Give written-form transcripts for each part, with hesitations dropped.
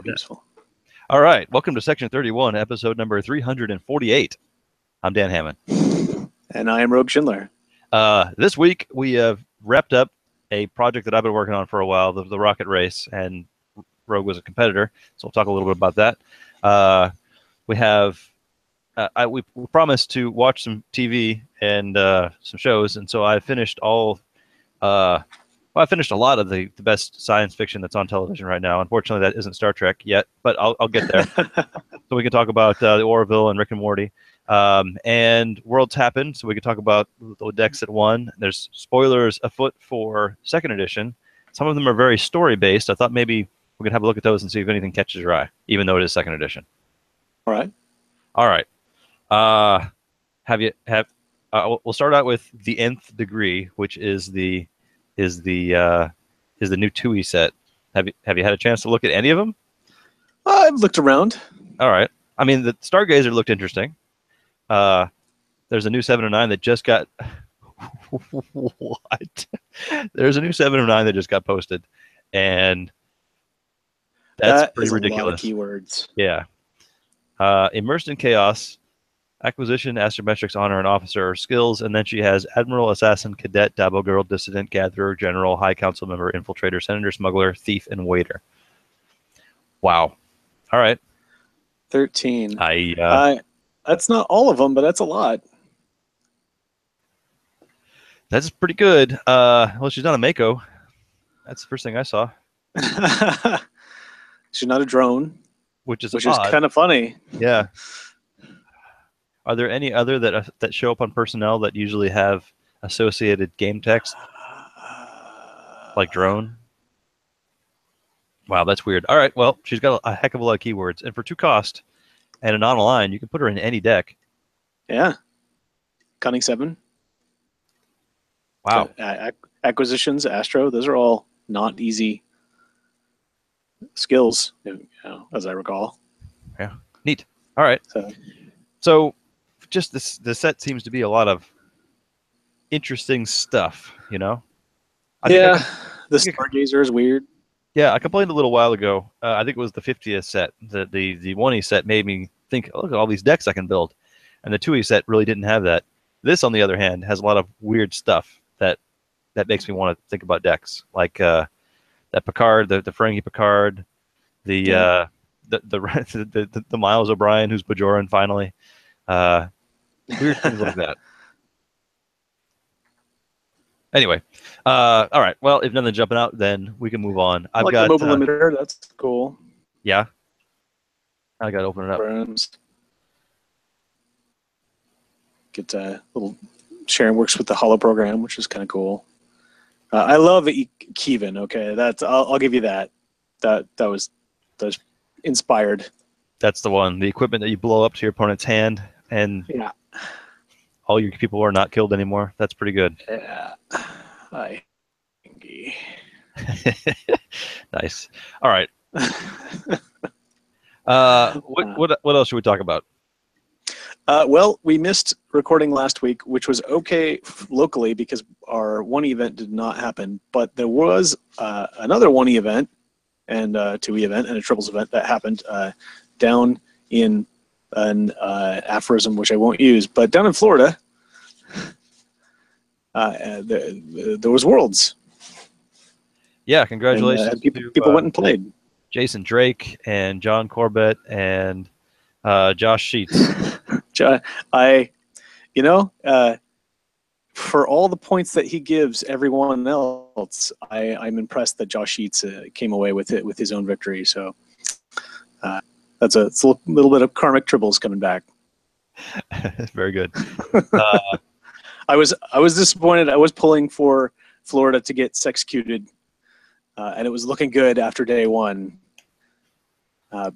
Useful. All right. Welcome to Section 31, episode number 348. I'm Dan Hammond. And I am Rogue Schindler. This week, we have wrapped up a project that I've been working on for a while, the rocket race, and Rogue was a competitor, so we'll talk a little bit about that. We promised to watch some TV and some shows, and so I finished I finished a lot of the best science fiction that's on television right now. Unfortunately, that isn't Star Trek yet, but I'll get there. So we can talk about the Orville and Rick and Morty. And Worlds Happen, so we can talk about the decks that won. There's spoilers afoot for second edition. Some of them are very story-based. I thought maybe we could have a look at those and see if anything catches your eye, even though it is second edition. All right. All right. We'll start out with the Nth Degree, which is the new TUI set. Have you had a chance to look at any of them? I've looked around. All right. I mean, the Stargazer looked interesting. There's a new 709 that just got what? There's a new 709 that just got posted, and that's pretty ridiculous. A lot of keywords. Yeah. Immersed in Chaos, Acquisition, Astrometrics, Honor, and Officer skills, and then she has Admiral, Assassin, Cadet, Dabo Girl, Dissident, Gatherer, General, High Council Member, Infiltrator, Senator, Smuggler, Thief, and Waiter. Wow. All right. 13. That's not all of them, but that's a lot. That's pretty good. Well, she's not a Mako. That's the first thing I saw. She's not a drone, which is kind of funny. Yeah. Are there any other that show up on personnel that usually have associated game text, like drone? Wow, that's weird. All right, well, she's got a heck of a lot of keywords, and for 2 cost and a non-align, you can put her in any deck. Yeah. Cunning 7. Wow. Acquisitions, Astro, those are all not easy skills, as I recall. Yeah, neat. All right. So just the set seems to be a lot of interesting stuff, the Stargazer is weird. Yeah, I complained a little while ago. I think it was the 50th set. The 1E set made me think, oh, look at all these decks I can build. And the 2E set really didn't have that. This, on the other hand, has a lot of weird stuff that makes me want to think about decks. Like that Picard, the Ferengi Picard, the Miles O'Brien, who's Bajoran finally. Weird things like that. Anyway, all right. Well, if nothing's jumping out, then we can move on. I've got the mobile limiter. That's cool. Yeah. I got to open it up. Get a little sharing works with the Holo program, which is kind of cool. I love Kevin. Okay, I'll give you that. That was inspired. That's the one. The equipment that you blow up to your opponent's hand, and all your people are not killed anymore. That's pretty good. Yeah. Nice. All right. What else should we talk about? Well, we missed recording last week, which was okay locally because our 1E event did not happen. But there was another 1E event and a 2E event and a triples event that happened down in an aphorism, which I won't use, but down in Florida, there was Worlds. Yeah, congratulations. And, people went and played. Jason Drake and John Corbett and Josh Sheets. For all the points that he gives everyone else, I'm impressed that Josh Sheets came away with it with his own victory. So it's a little bit of karmic triples coming back. Very good. I was disappointed. I was pulling for Florida to get sexecuted, and it was looking good after day 1.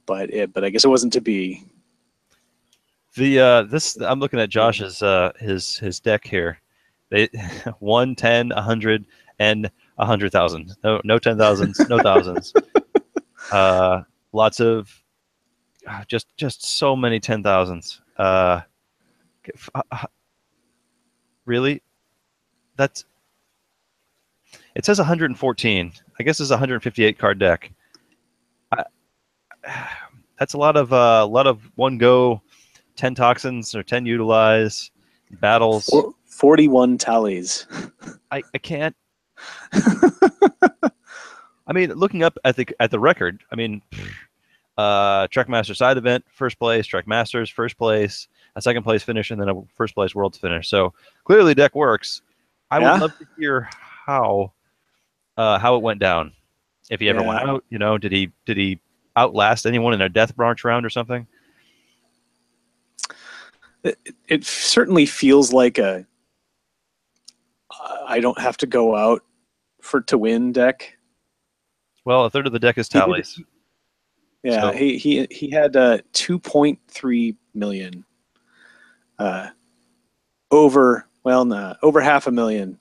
But I guess it wasn't to be. I'm looking at Josh's his deck here. They 1, 10, 100, and 100,000. No 10,000s, no thousands. Lots of just so many 10,000s. Really? It says 114. I guess it's a 158 card deck. that's a lot of one go, 10 toxins or 10 utilize battles. 41 tallies. I can't. I mean, looking up at the record, I mean, Trek Master side event, first place, Trek Masters, first place, a second place finish, and then a first place Worlds finish. So clearly deck works. I would love to hear how it went down. If he ever went out, did he outlast anyone in a death march round or something? It certainly feels like I don't have to go out to win deck. Well, a third of the deck is tallies. Yeah, so he had 2.3 million. Over 500,000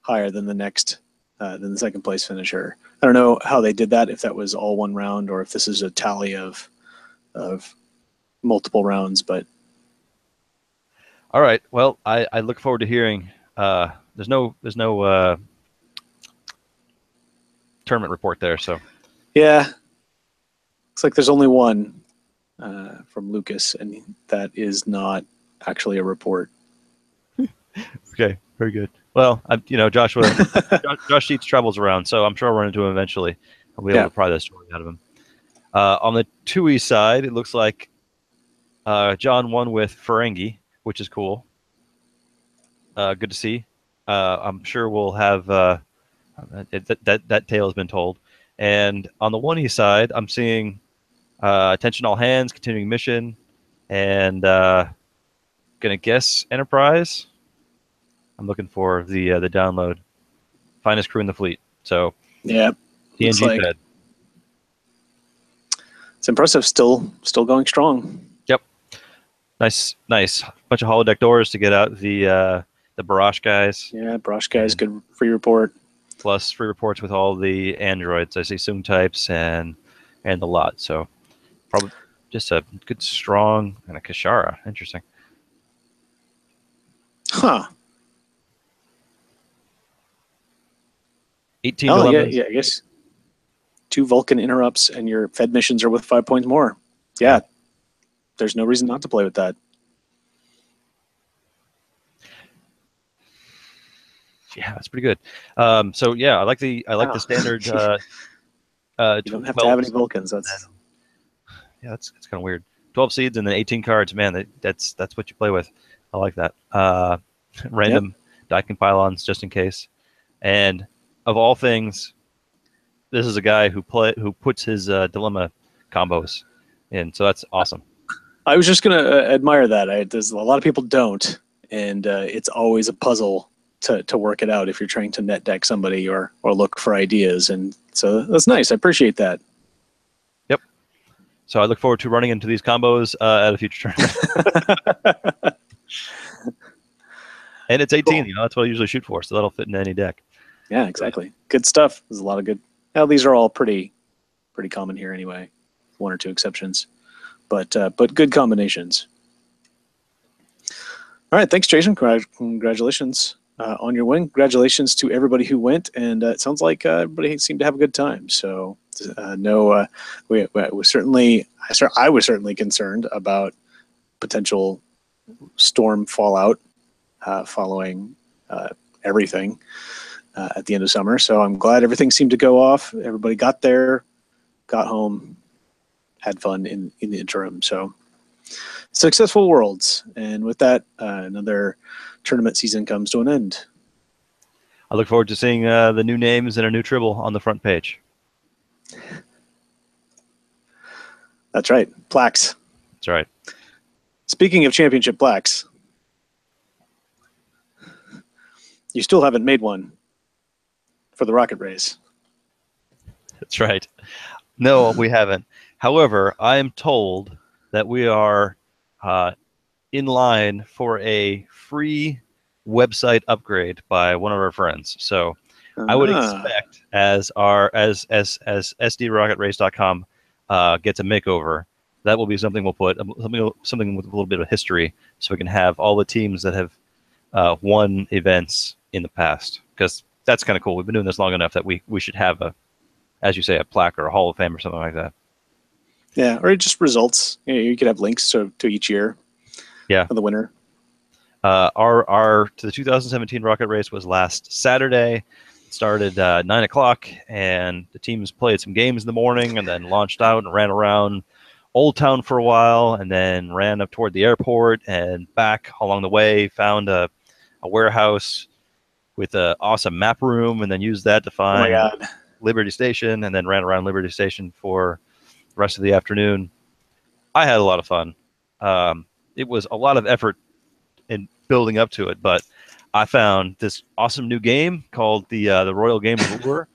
higher than the next than the second place finisher. I don't know how they did that, if that was all one round or if this is a tally of multiple rounds, but all right. Well, I look forward to hearing. There's no tournament report there, so yeah. Looks like there's only one from Lucas, and that is not actually a report. Okay, very good. Well, Josh Sheets travels around, so I'm sure I'll run into him eventually. I'll be able to pry that story out of him. On the 2E side, it looks like John won with Ferengi, which is cool. Good to see. I'm sure we'll have that tale has been told. And on the 1E side, I'm seeing Attention All Hands, Continuing Mission, and gonna guess Enterprise. I'm looking for the download. Finest crew in the fleet. So yeah, TNG fed. It's impressive. Still going strong. Yep. Nice. Bunch of holodeck doors to get out the Barash guys. Yeah, Barash guys. Good free report. Plus free reports with all the androids. I see Soong types and the lot. So probably just a good strong and a Kashara. Interesting. Huh. 18 yeah, I guess 2 Vulcan interrupts and your Fed missions are with 5 points more. Yeah. There's no reason not to play with that. Yeah, that's pretty good. So yeah, I like the standard. You don't have to have any Vulcans. That's kind of weird. 12 seeds and then 18 cards. Man, that's what you play with. I like that. Random Daikin pylons just in case. And of all things, this is a guy who puts his dilemma combos in. So that's awesome. I was just gonna admire that. There's a lot of people don't, and it's always a puzzle to work it out if you're trying to net deck somebody or look for ideas. And so that's nice. I appreciate that. Yep. So I look forward to running into these combos at a future tournament. And it's 18. Cool. That's what I usually shoot for, so that'll fit in any deck. Yeah, exactly. Good stuff. There's a lot of good. Well, these are all pretty common here anyway. 1 or 2 exceptions, but good combinations. All right, thanks, Jason. Congratulations on your win. Congratulations to everybody who went, and it sounds like everybody seemed to have a good time. So we certainly, I was certainly concerned about potential storm fallout following everything at the end of summer. So I'm glad everything seemed to go off. Everybody got there, got home, had fun in the interim. So successful Worlds. And with that, another tournament season comes to an end. I look forward to seeing the new names and a new Tribble on the front page. That's right. Plaques. That's right. Speaking of championship plaques, you still haven't made one for the rocket race. That's right. No, we haven't. However, I am told that we are in line for a free website upgrade by one of our friends. So I would expect as sdrocketrace.com gets a makeover, that will be something we'll put, something with a little bit of history, so we can have all the teams that have won events in the past, because that's kind of cool. We've been doing this long enough that we should have as you say, a plaque or a Hall of Fame or something like that. Yeah, or just results. You could have links to each year. Yeah. Of the winner. Our to the 2017 rocket race was last Saturday. It started 9 o'clock, and the teams played some games in the morning, and then launched out and ran around Old Town for a while, and then ran up toward the airport and back along the way. Found a warehouse with an awesome map room, and then used that to find Liberty Station, and then ran around Liberty Station for the rest of the afternoon. I had a lot of fun. It was a lot of effort in building up to it, but I found this awesome new game called the Royal Game of Lure,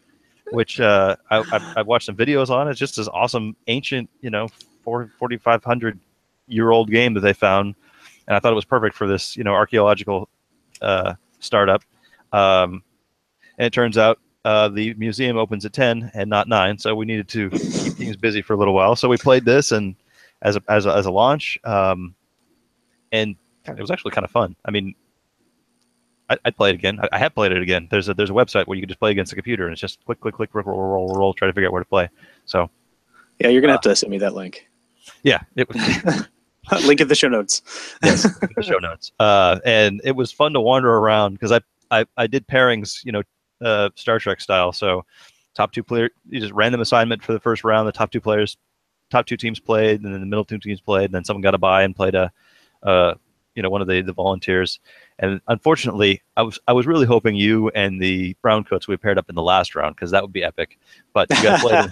which I've watched some videos on. It's just this awesome ancient, 4,500-year-old game that they found, and I thought it was perfect for this, archaeological startup. And it turns out the museum opens at 10 and not 9, so we needed to keep teams busy for a little while. So we played this and as a launch, and it was actually kind of fun. I mean, I'd play it again. I have played it again. There's a website where you can just play against the computer, and it's just click, click, click, roll, try to figure out where to play. So, yeah, you're gonna have to send me that link. Yeah, it was link in the show notes. Yes, the show notes. And it was fun to wander around because I did pairings, Star Trek style. So, top two players, you just random assignment for the first round. The top two teams played, and then the middle two teams played, and then someone got a bye and played one of the volunteers. And unfortunately, I was really hoping you and the brown coats would paired up in the last round, because that would be epic. But you guys played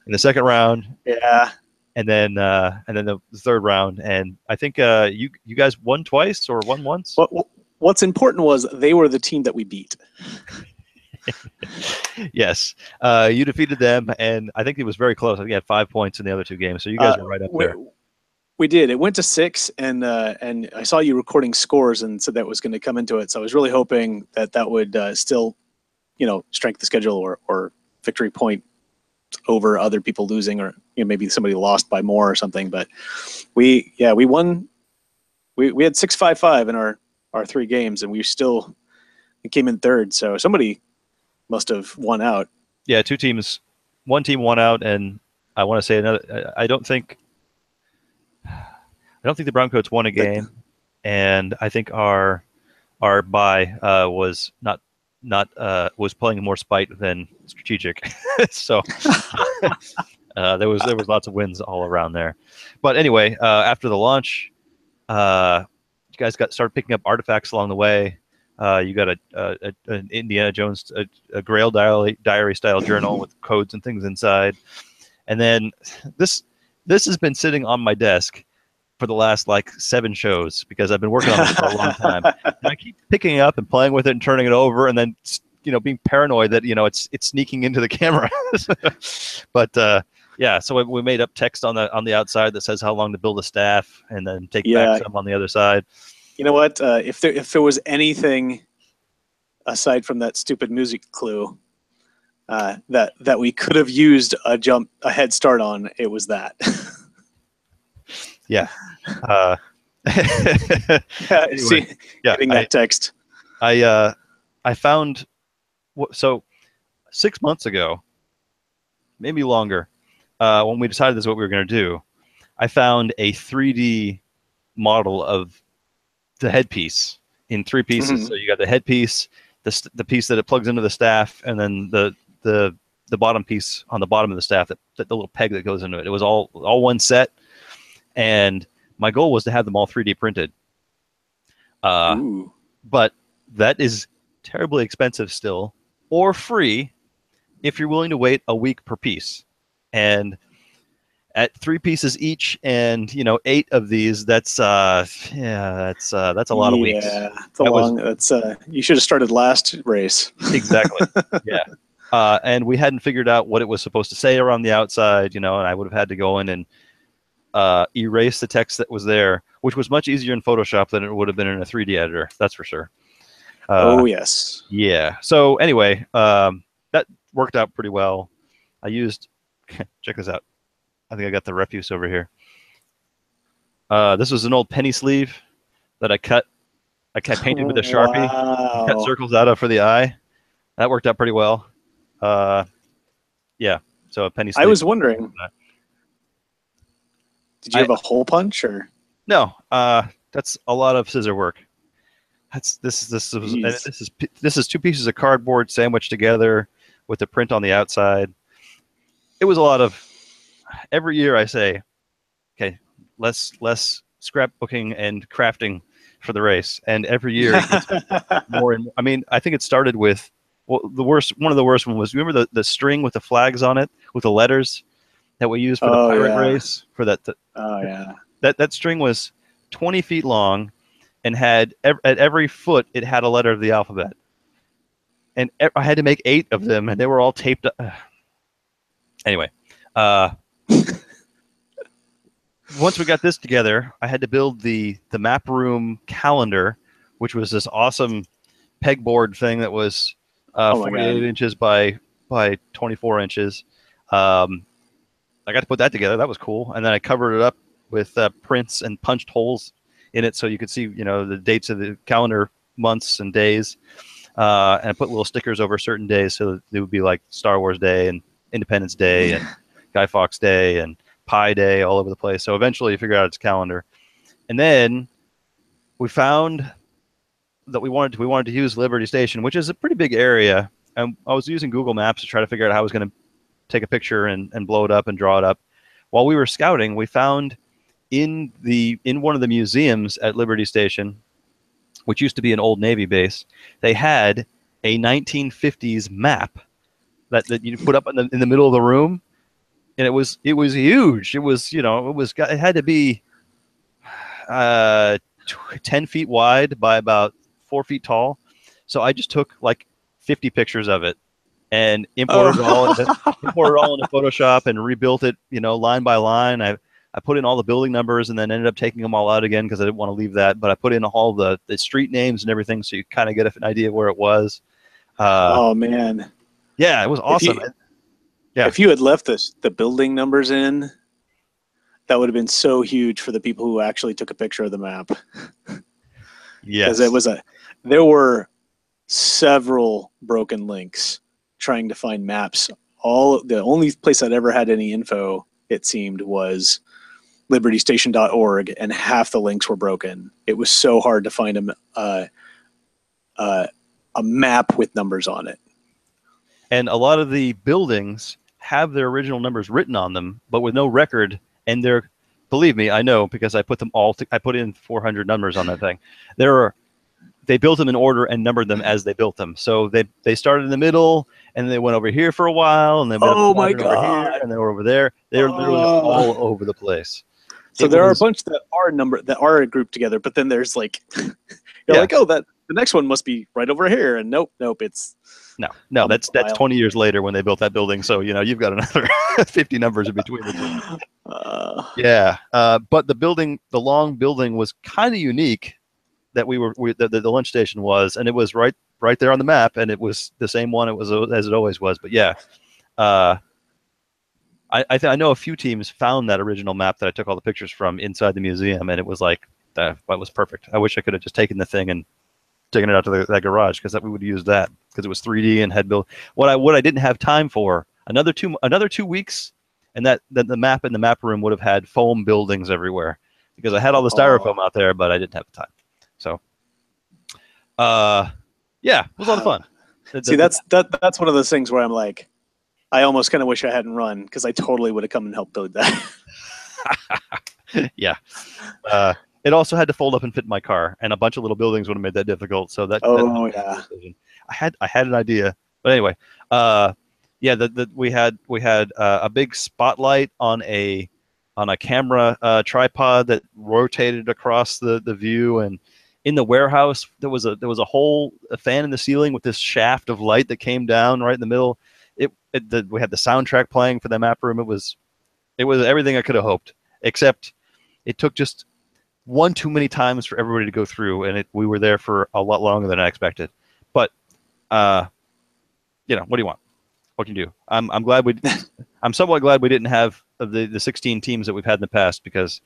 in the second round. Yeah. And then the third round, and I think you guys won twice or won once. What's important was they were the team that we beat. Yes, you defeated them, and I think it was very close. I think you had 5 points in the other two games, so you guys were right up there. We did. It went to 6, and I saw you recording scores, and said that was going to come into it. So I was really hoping that would still, strength the schedule or victory point over other people losing, or maybe somebody lost by more or something. But we won. We had 6-5-5 in our 3 games, and we came in third. So somebody must have won out. Yeah, one team won out, and I want to say another. I don't think the Browncoats won a game, and I think our bye was not was playing more spite than strategic. So there was lots of wins all around there. But anyway, after the launch, you guys started picking up artifacts along the way. You got an Indiana Jones a Grail diary style journal with codes and things inside, and then this has been sitting on my desk for the last 7 shows, because I've been working on this for a long time. And I keep picking it up and playing with it and turning it over, and then being paranoid that it's sneaking into the camera. But yeah, so we made up text on the outside that says how long to build a staff, and then take back some on the other side. You know what? If there was anything aside from that stupid music clue that we could have used a head start on, it was that. Yeah. Anyway, getting that text. I found, so 6 months ago, maybe longer, when we decided this is what we were going to do, I found a 3D model of the headpiece in 3 pieces. Mm-hmm. So you got the headpiece, the piece that it plugs into the staff, and then the bottom piece on the bottom of the staff, that the little peg that goes into it. It was all one set. And my goal was to have them all 3D printed. But that is terribly expensive still, or free if you're willing to wait a week per piece. And at 3 pieces each, and 8 of these, that's a lot of weeks. Yeah, that's you should have started last race. Exactly. Yeah. And we hadn't figured out what it was supposed to say around the outside, and I would have had to go in and erase the text that was there, which was much easier in Photoshop than it would have been in a 3D editor. That's for sure. Oh, yes. Yeah. So anyway, that worked out pretty well. I used, check this out. I think I got the refuse over here. This was an old penny sleeve that I painted with a Sharpie. Wow. Cut circles out of for the eye. That worked out pretty well. Yeah. So a penny sleeve. I was wondering. Did you have a hole punch or? No, that's a lot of scissor work. This is 2 pieces of cardboard sandwiched together with the print on the outside. It was a lot of. Every year I say, okay, less scrapbooking and crafting for the race, and every year it gets more and more. I mean, I think it started with one of the worst ones was, remember the string with the flags on it with the letters that we used for the pirate race for that. That string was 20 feet long and had at every foot it had a letter of the alphabet, and I had to make 8 of them, and they were all taped up. Anyway, once we got this together, I had to build the map room calendar, which was this awesome pegboard thing that was 48 inches by 24 inches. I got to put that together. That was cool. And then I covered it up with prints and punched holes in it so you could see, the dates of the calendar months and days. And I put little stickers over certain days so that it would be like Star Wars Day and Independence Day and Guy Fawkes Day and Pi Day all over the place. So eventually you figure out its calendar. And then we found that we wanted to use Liberty Station, which is a pretty big area. And I was using Google Maps to try to figure out how I was going to take a picture and blow it up and draw it up. While we were scouting, we found in one of the museums at Liberty Station, which used to be an old Navy base, they had a 1950s map that you put up in the middle of the room, and it was huge. It was it had to be 10 feet wide by about 4 feet tall. So I just took like 50 pictures of it and imported it all into Photoshop and rebuilt it, line by line. I put in all the building numbers and then ended up taking them all out again because I didn't want to leave that. But I put in all the street names and everything, so you kind of get an idea of where it was. Oh man, yeah, it was awesome. If you had left the building numbers in, that would have been so huge for the people who actually took a picture of the map. Yes, because there were several broken links trying to find maps. The only place I'd ever had any info, it seemed, was libertystation.org, and half the links were broken. It was so hard to find a map with numbers on it. And a lot of the buildings have their original numbers written on them, but with no record. And believe me, I know, because I put them I put in 400 numbers on that thing. They built them in order and numbered them as they built them. So they started in the middle, and they went over here for a while, and then over here, and they were over there. They're literally all over the place. So there are a bunch that are grouped together, but then there's like like, the next one must be right over here, and nope, it's no. That's 20 years later when they built that building. So you've got another 50 numbers in between the two. But the long building was kind of unique. That the lunch station was, and it was right there on the map, and it was the same one as it always was. But I know a few teams found that original map that I took all the pictures from inside the museum, and it was like that was perfect. I wish I could have just taken the thing and taken it out to that garage, because we would have used that, because it was 3D and had built what I didn't have time for. Another 2 weeks, and that the map in the map room would have had foam buildings everywhere, because I had all the styrofoam out there, but I didn't have the time. So, it was a lot of fun. See, that's one of those things where I'm like, I almost kind of wish I hadn't run, because I totally would have come and helped build that. Yeah. It also had to fold up and fit in my car, and a bunch of little buildings would have made that difficult. So I had an idea, but anyway, we had a big spotlight on a camera tripod that rotated across the view, and in the warehouse there was a fan in the ceiling with this shaft of light that came down right in the middle. We had the soundtrack playing for the map room. It was everything I could have hoped, except it took just one too many times for everybody to go through, and we were there for a lot longer than I expected. But what do you want? What can you do? I'm somewhat glad we didn't have the 16 teams that we've had in the past, because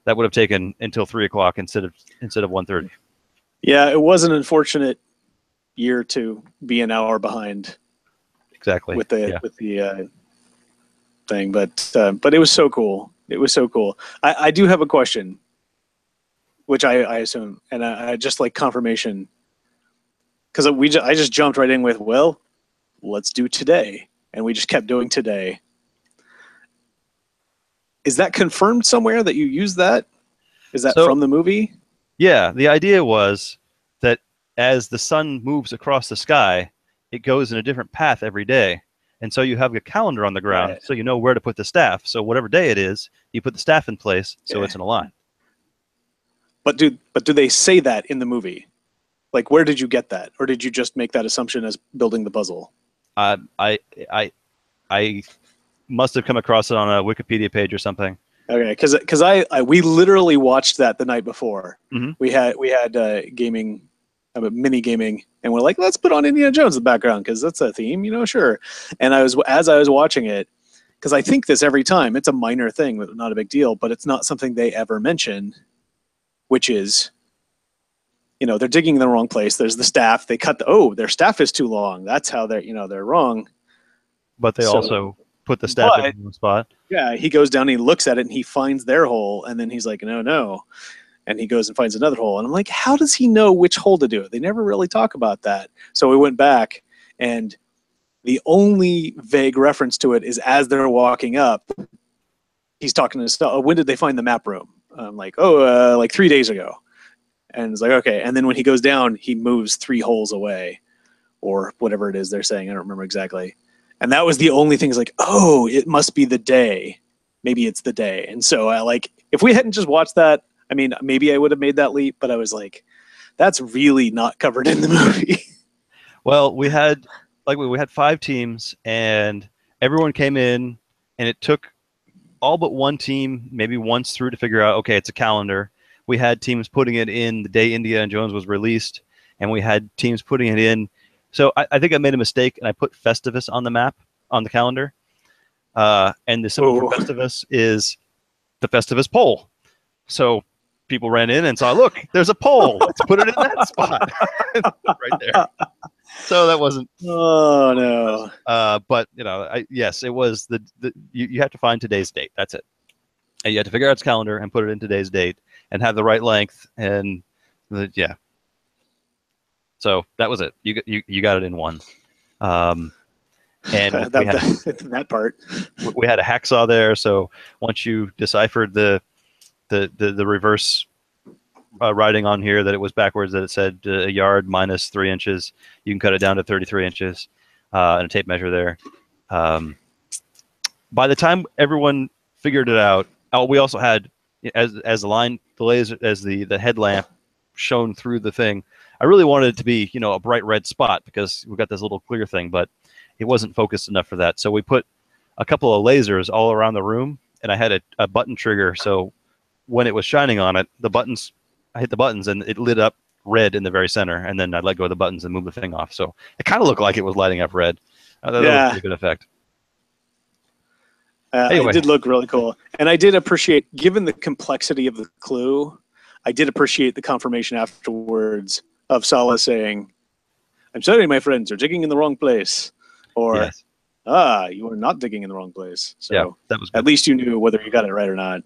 that would have taken until 3:00 instead of 1:30. Yeah, it was an unfortunate year to be an hour behind. Exactly. With the thing, but it was so cool. It was so cool. I do have a question, which I assume, and I just like confirmation, because I just jumped right in with, well, let's do today, and we just kept doing today. Is that confirmed somewhere that you use that? Is that from the movie? Yeah, the idea was that as the sun moves across the sky, it goes in a different path every day. And so you have a calendar on the ground, Right. so you know where to put the staff. So whatever day it is, you put the staff in place, so it's in a line. But do they say that in the movie? Like, where did you get that, or did you just make that assumption as building the puzzle? I must have come across it on a Wikipedia page or something. Okay, because we literally watched that the night before. Mm-hmm. We had gaming, mini gaming, and we're like, let's put on Indiana Jones in the background because that's a theme, sure. And as I was watching it, because I think this every time, it's a minor thing, not a big deal, but it's not something they ever mention, which is, they're digging in the wrong place. There's the staff. They cut their staff is too long. That's how they're wrong. But they also put the staff in the spot. Yeah, he goes down and he looks at it and he finds their hole, and then he's like, no. And he goes and finds another hole. And I'm like, how does he know which hole to do it? They never really talk about that. So we went back, and the only vague reference to it is as they're walking up, he's talking to his stuff. Oh, when did they find the map room? I'm like, like 3 days ago. And it's like, okay. And then when he goes down, he moves 3 holes away, or whatever it is they're saying. I don't remember exactly. And that was the only thing. Is like, oh, it must be the day. Maybe it's the day. And so if we hadn't just watched that, I mean, maybe I would have made that leap, but I was like, that's really not covered in the movie. Well, we had 5 teams, and everyone came in, and it took all but one team maybe once through to figure out, okay, it's a calendar. We had teams putting it in the day Indiana Jones was released, and we had teams putting it in. So I think I made a mistake, and I put Festivus on the map, on the calendar. And the symbol for Festivus is the Festivus pole. So people ran in and saw, look, there's a pole. Let's put it in that spot. Right there. So that wasn't. Oh, no. But, yes, it was you have to find today's date. That's it. And you have to figure out its calendar and put it in today's date and have the right length. And yeah. So that was it. You got it in one. And that part. We had a hacksaw there. So once you deciphered the reverse writing on here that it was backwards, that it said a yard minus 3 inches, you can cut it down to 33 inches, and a tape measure there. By the time everyone figured it out, we also had as the line, the laser, as the headlamp shone through the thing. I really wanted it to be, a bright red spot because we got this little clear thing, but it wasn't focused enough for that. So we put a couple of lasers all around the room, and I had a button trigger. So when it was shining on it, I hit the buttons and it lit up red in the very center, and then I let go of the buttons and move the thing off. So it kind of looked like it was lighting up red. That was a pretty good effect. Anyway. It did look really cool. And I did appreciate, given the complexity of the clue, I did appreciate the confirmation afterwards of Sala saying, I'm sorry, my friends, you're digging in the wrong place. Or, yes. You are not digging in the wrong place. So yeah, that was good. At least you knew whether you got it right or not.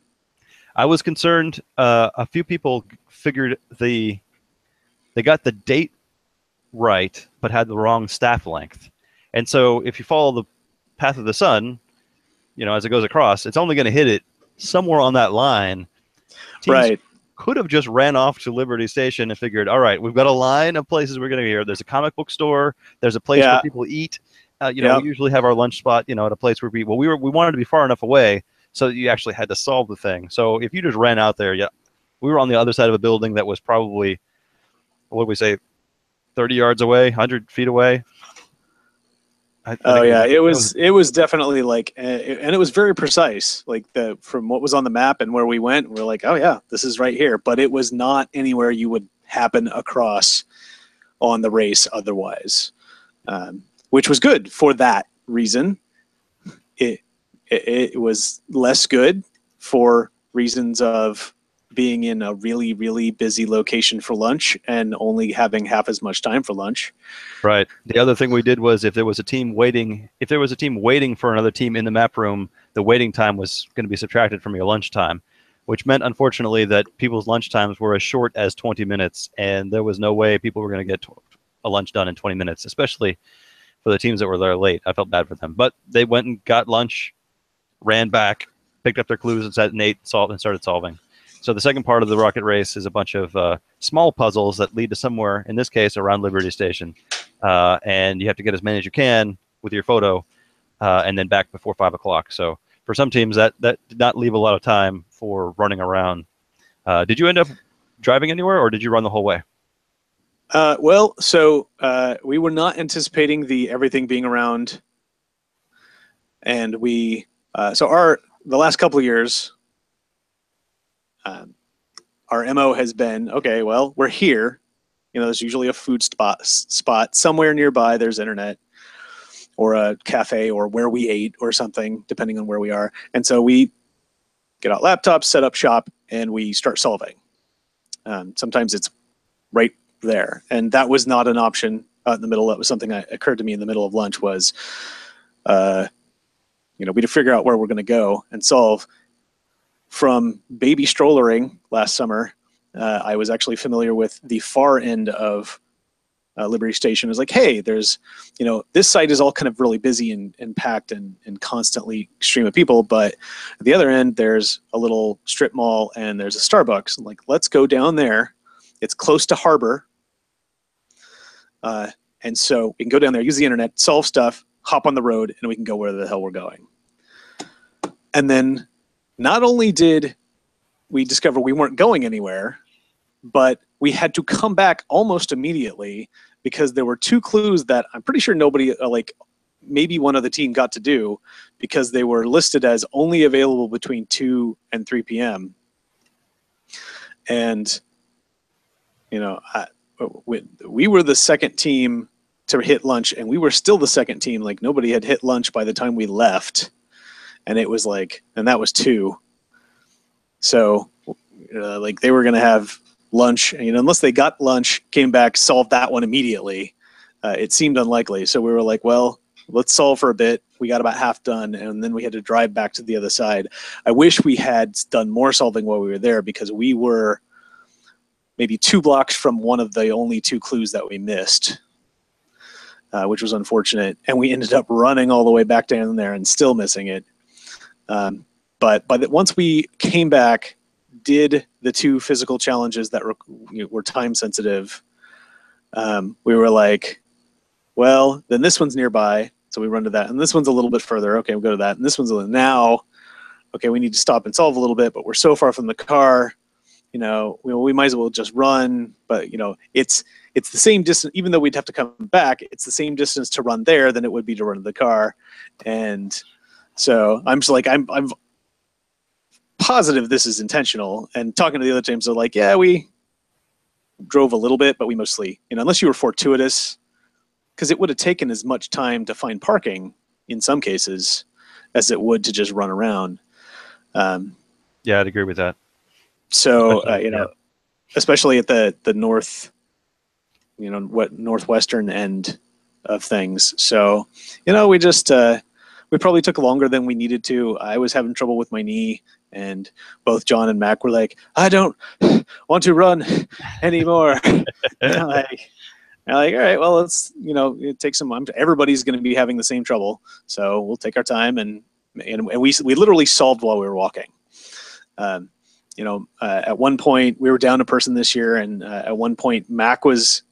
I was concerned. A few people figured they got the date right, but had the wrong staff length. And so if you follow the path of the sun, as it goes across, it's only going to hit it somewhere on that line. Teams right. Could have just ran off to Liberty Station and figured, all right, we've got a line of places we're going to be here. There's a comic book store. There's a place where people eat. We usually have our lunch spot, at a place where we wanted to be far enough away so that you actually had to solve the thing. So if you just ran out there, we were on the other side of a building that was probably, what did we say, 30 yards away, 100 feet away. It was definitely like, and it was very precise, like from what was on the map and where we went, we're like, oh yeah, this is right here. But it was not anywhere you would happen across on the race otherwise, which was good for that reason. It was less good for reasons of being in a really, really busy location for lunch and only having half as much time for lunch. Right. The other thing we did was if there was a team waiting for another team in the map room, the waiting time was going to be subtracted from your lunch time, which meant, unfortunately, that people's lunch times were as short as 20 minutes, and there was no way people were going to get a lunch done in 20 minutes, especially for the teams that were there late. I felt bad for them. But they went and got lunch, ran back, picked up their clues and sat and ate, solved, and started solving. So the second part of the rocket race is a bunch of small puzzles that lead to somewhere, in this case, around Liberty Station. And you have to get as many as you can with your photo and then back before 5 o'clock. So for some teams, that did not leave a lot of time for running around. Did you end up driving anywhere, or did you run the whole way? Well, so we were not anticipating everything being around. And the last couple of years, our MO has been, okay, well, we're here. There's usually a food spot somewhere nearby. There's internet or a cafe or where we ate or something, depending on where we are. And so we get out laptops, set up shop, and we start solving. Sometimes it's right there. And that was not an option in the middle. That was something that occurred to me in the middle of lunch was, we had to figure out where we're going to go and solve. From baby strollering last summer, I was actually familiar with the far end of Liberty Station. It was like, hey, there's, this site is all kind of really busy and packed and constantly stream of people. But at the other end, there's a little strip mall and there's a Starbucks. I'm like, let's go down there. It's close to harbor. And so we can go down there, use the internet, solve stuff, hop on the road, and we can go where the hell we're going. And then not only did we discover we weren't going anywhere, but we had to come back almost immediately because there were 2 clues that I'm pretty sure nobody, maybe one of the team got to do because they were listed as only available between 2 and 3 p.m. And, we were the second team to hit lunch, and we were still the second team. Like, nobody had hit lunch by the time we left. And it was and that was 2. So, they were going to have lunch, unless they got lunch, came back, solved that one immediately. It seemed unlikely. So we were like, well, let's solve for a bit. We got about half done, and then we had to drive back to the other side. I wish we had done more solving while we were there because we were maybe 2 blocks from one of the only 2 clues that we missed, which was unfortunate. And we ended up running all the way back down there and still missing it. But once we came back, did the 2 physical challenges that were time sensitive, we were like, well, then this one's nearby, so we run to that, and this one's a little bit further. Okay, we'll go to that, and this one's now. Okay, we need to stop and solve a little bit, but we're so far from the car. We might as well just run. But it's the same distance, even though we'd have to come back. It's the same distance to run there than it would be to run to the car, and so I'm just like I'm positive this is intentional. And talking to the other teams, they're like, yeah, we drove a little bit, but we mostly, unless you were fortuitous, because it would have taken as much time to find parking in some cases as it would to just run around. Yeah, I'd agree with that. So, especially at the north, northwestern end of things. So, we just, we probably took longer than we needed to. I was having trouble with my knee, and both John and Mac were like, I don't want to run anymore. And I'm like, all right, well, let's, it takes some time. Everybody's going to be having the same trouble. So we'll take our time. And we literally solved while we were walking. At one point we were down a person this year, and at one point Mac was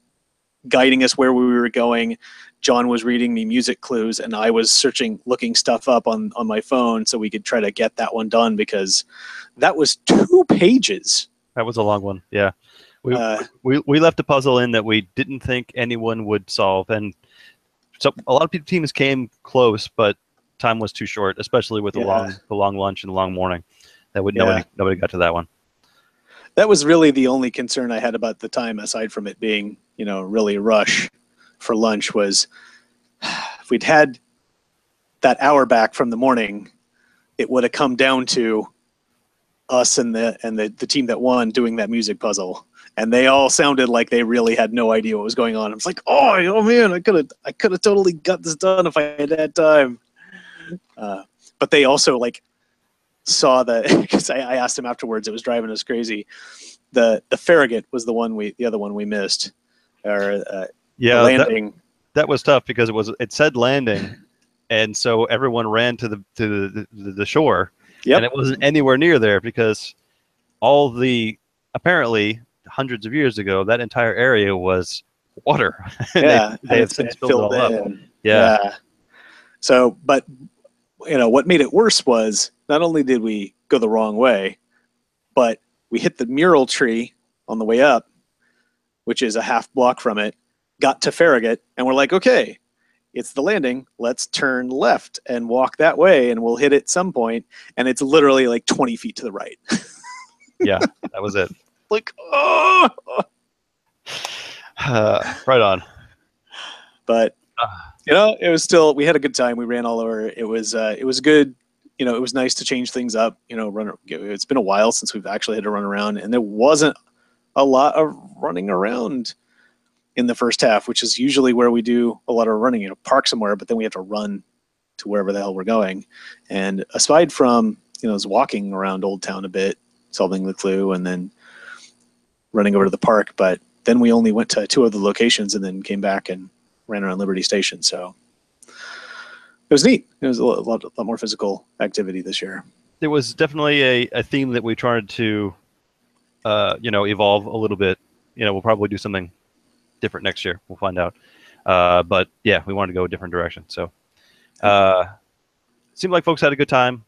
guiding us where we were going. John was reading me music clues, and I was looking stuff up on my phone so we could try to get that one done, because that was 2 pages. That was a long one. Yeah. We left a puzzle in that we didn't think anyone would solve. And so a lot of teams came close, but time was too short, especially with the long lunch and the long morning. Nobody got to that one. That was really the only concern I had about the time, aside from it being, really rush for lunch, was if we'd had that hour back from the morning, it would have come down to us and the team that won doing that music puzzle, and they all sounded like they really had no idea what was going on. I was like, oh man, I could have totally got this done if I had time. But they also like saw that, because I asked him afterwards. It was driving us crazy. The Farragut was the other one we missed, or Yeah, the landing. That was tough because it said landing, and so everyone ran to the shore. Yep. And it wasn't anywhere near there because apparently hundreds of years ago that entire area was water. Yeah, they have since filled it all up. Yeah. So, but what made it worse was not only did we go the wrong way, but we hit the mural tree on the way up, which is a half block from it, got to Farragut, and we're like, okay, it's the landing. Let's turn left and walk that way, and we'll hit it some point. And it's literally like 20 feet to the right. Yeah, that was it. Like, oh! Right on. But, it was still, we had a good time. We ran all over. It was good. It was nice to change things up. It's been a while since we've actually had to run around, and there wasn't a lot of running around in the first half, which is usually where we do a lot of running, park somewhere, but then we have to run to wherever the hell we're going. And aside from, is walking around Old Town a bit, solving the clue, and then running over to the park. But then we only went to 2 other locations and then came back and ran around Liberty Station. So it was neat. It was a lot more physical activity this year. There was definitely a theme that we tried to, evolve a little bit. We'll probably do something different next year. We'll find out. But yeah, we wanted to go a different direction. So seemed like folks had a good time.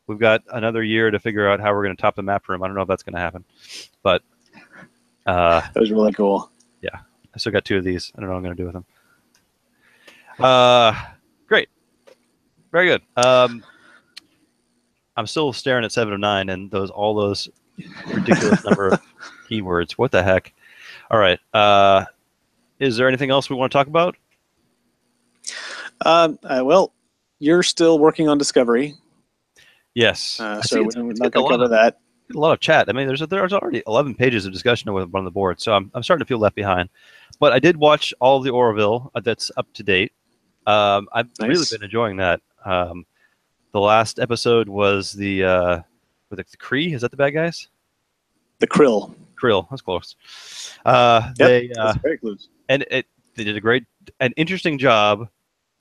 We've got another year to figure out how we're going to top the map room. I don't know if that's going to happen, but that was really cool. Yeah, I still got 2 of these. I don't know what I'm going to do with them. Great, very good. I'm still staring at 7 of 9 and all those ridiculous number of keywords. What the heck? All right. Is there anything else we want to talk about? Well, you're still working on Discovery. Yes. So we're not going to cover that. A lot of chat. I mean, there's already 11 pages of discussion on the board, so I'm starting to feel left behind. But I did watch all of the Oroville that's up to date. I've really been enjoying that. The last episode was the Kree. Is that the bad guys? The Krill. That's close. That's very close. And they did an interesting job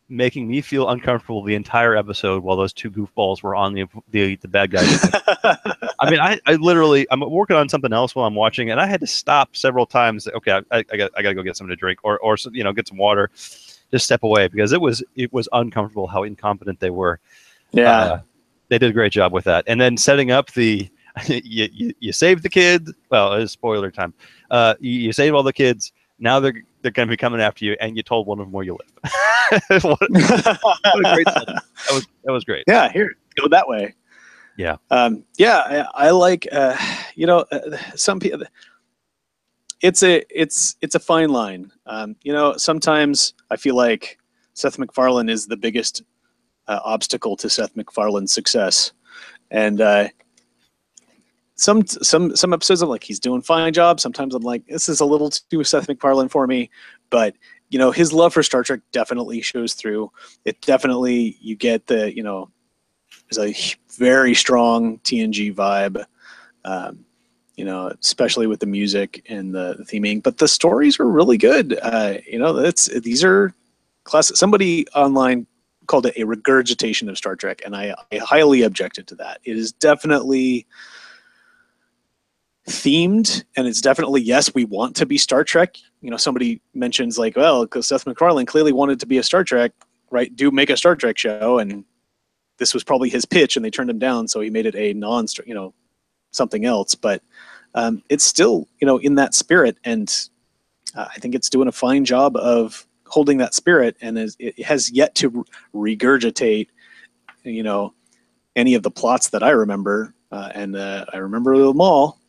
making me feel uncomfortable the entire episode while those 2 goofballs were on the bad guys. I mean, I literally, I'm working on something else while I'm watching, and I had to stop several times. Okay, I got to go get something to drink or get some water, just step away, because it was uncomfortable how incompetent they were. Yeah, they did a great job with that, and then setting up the you saved the kids. Well, it's spoiler time. You save all the kids. Now they're going to be coming after you, and you told one of them where you live. what a great setup. That was great. Yeah, here, go that way. Yeah. I like some people. It's a fine line. Sometimes I feel like Seth MacFarlane is the biggest obstacle to Seth MacFarlane's success, and some episodes I'm like, he's doing a fine job. Sometimes I'm like, this is a little too Seth MacFarlane for me. But his love for Star Trek definitely shows through. It definitely, you get the there's a very strong TNG vibe. Especially with the music and the theming, but the stories are really good. These are classic. Somebody online called it a regurgitation of Star Trek, and I highly objected to that. It is definitely themed, and it's definitely, yes, we want to be Star Trek. Somebody mentions like, well, because Seth MacFarlane clearly wanted to be a Star Trek, right? Do make a Star Trek show, and this was probably his pitch, and they turned him down, so he made it a something else. But it's still, in that spirit, and I think it's doing a fine job of holding that spirit, and it has yet to regurgitate, any of the plots that I remember, and I remember them all.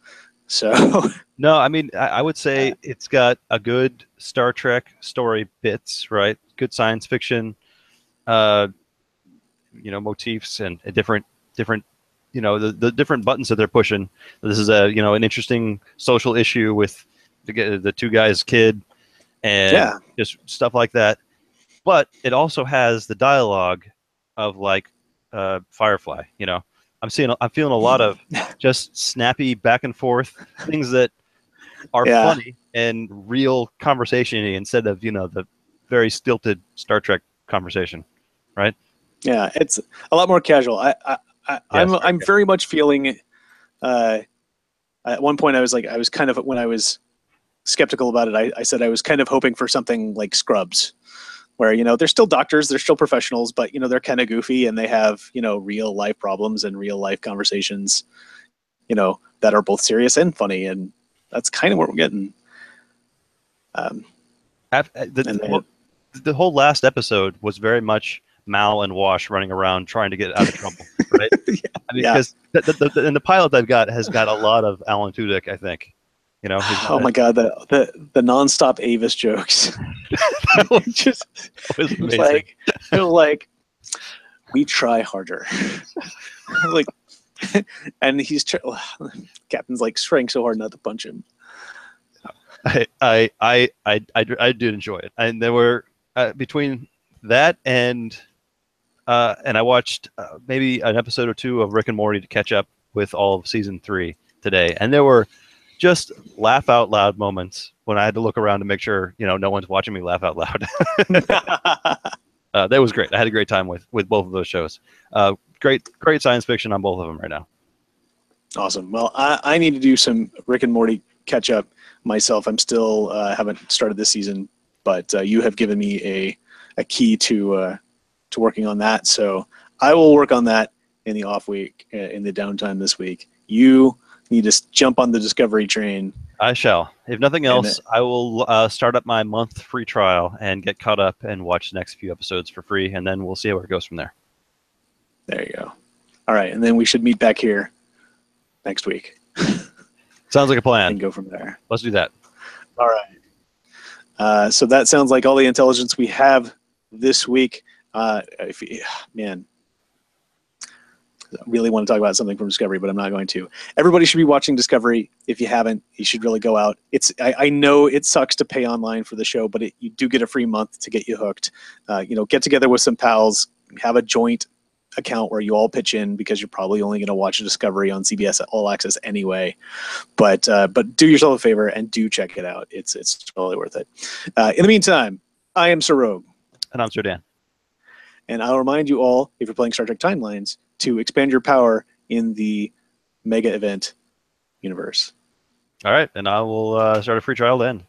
So no, I mean, I would say it's got a good Star Trek story bits, right? Good science fiction, motifs and different the different buttons that they're pushing. This is an interesting social issue with the two guys' kid and just stuff like that. But it also has the dialogue of like Firefly. I'm feeling a lot of just snappy back and forth things that are funny and real conversation instead of the very stilted Star Trek conversation, right? Yeah, it's a lot more casual. I'm very much feeling. At one point, I was kind of, when I was skeptical about it, I said I was kind of hoping for something like Scrubs, where they're still doctors, they're still professionals, but they're kind of goofy and they have real life problems and real life conversations, that are both serious and funny, and that's kind of what we're getting. The whole last episode was very much Mal and Wash running around trying to get out of trouble, right? Because the pilot I've got has got a lot of Alan Tudyk, I think. Oh my God, the nonstop Avis jokes. It was like we try harder. Like, and Captain's like trying so hard not to punch him. I did enjoy it, and there were between that and I watched maybe an episode or two of Rick and Morty to catch up with all of season 3 today, and there were just laugh out loud moments when I had to look around to make sure no one's watching me laugh out loud. That was great. I had a great time with both of those shows. Great science fiction on both of them right now. Awesome. Well, I need to do some Rick and Morty catch up myself. I'm still haven't started this season, but you have given me a key to working on that. So I will work on that in the off week, in the downtime this week. You need to jump on the Discovery train. I shall. If nothing else, I will start up my month free trial and get caught up and watch the next few episodes for free, and then we'll see where it goes from there. There you go. All right, and then we should meet back here next week. Sounds like a plan. And go from there. Let's do that. All right. So that sounds like all the intelligence we have this week. Man, I really want to talk about something from Discovery, but I'm not going to. Everybody should be watching Discovery. If you haven't, you should really go out. I know it sucks to pay online for the show, but you do get a free month to get you hooked. Get together with some pals, have a joint account where you all pitch in, because you're probably only going to watch a Discovery on CBS All Access anyway. But do yourself a favor and do check it out. It's totally worth it. In the meantime, I am Sir Rogue. And I'm Sir Dan. And I'll remind you all, if you're playing Star Trek Timelines, to expand your power in the mega event universe. All right, and I will start a free trial then.